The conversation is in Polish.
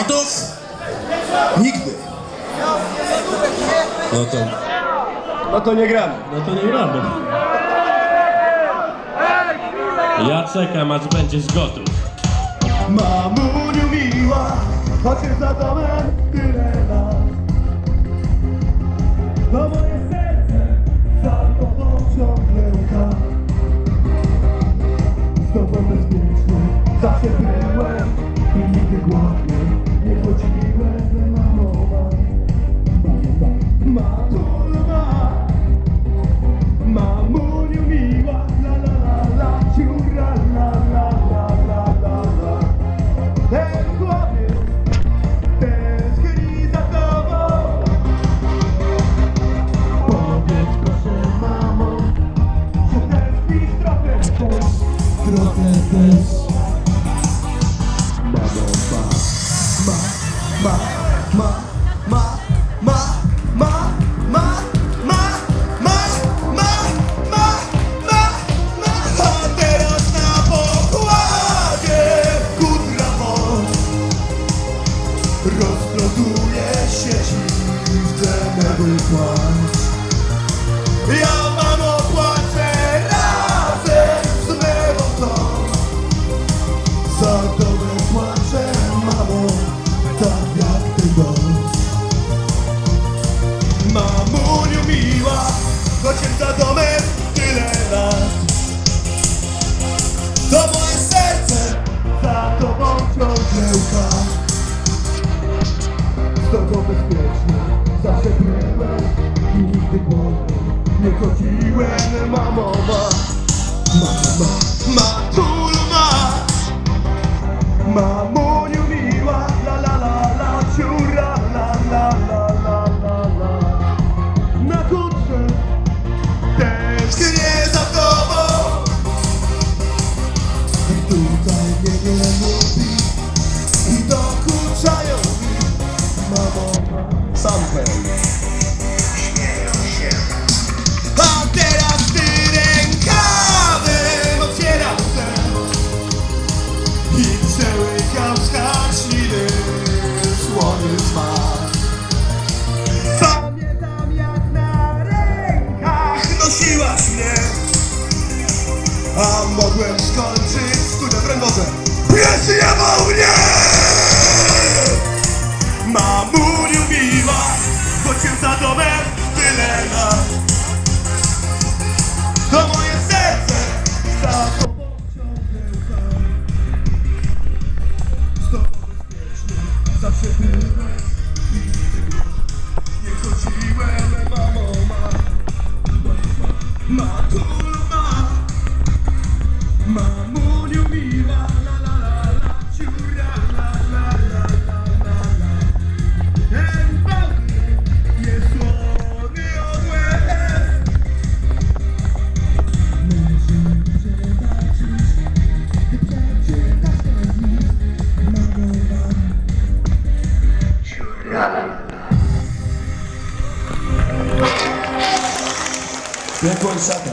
Gotów? Nigdy. No to nie gramy. No to nie gramy. Ja czekam, aż będziesz gotów. Mamuniu miła, chociaż za domem tyle lat. To moje serce za tobą ciągle łka. Z tobą bezpiecznie zawsze byłem i nigdy głodny nie chodziłem, mamo. Mamuniu miła, la la la la, ciura, la la la la la la. Ten chłopiec tęskni za tobą. Powiedz proszę mamo, że tęsknisz trochę też. A teraz na pokładzie kutra moc rozplotuje się dziwny płacz. Ja mamo płaczę razem z mewą. Za tobą płaczę, mamo, tak jak ty noc. Mamuniu miła, chociaż za domem tyle lat. To moje serce za tobą ciągle łka. Z tobą bezpiecznie zawsze byłem i nigdy głodny nie chodziłem, mamo, Mamuniu miła, la la la la, ciura, la la la la la la. Na kutrze tęsknię za tobą. I tutaj mnie nie lubi i dokuczają mi, mamo, sam pewnie. Śmieją się. A teraz ty rękawem otwieram sen i przełykam straszliwy słony smak. Pamiętam jak na rękach nosiłaś mnie, a mogłem skończyć studia w Ręgorze. Przyjawał mnie! Mamuniu miła, chociaż za domem tyle lat. To moje serce za tobą ciągle łka. Z tobą bezpiecznie zawsze byłem i nigdy nie chodziłem, mamo, Mamuniu miła, la la la la, ciura, la la la la la la. Ten bałty jest słony odłez. Piekło i szata.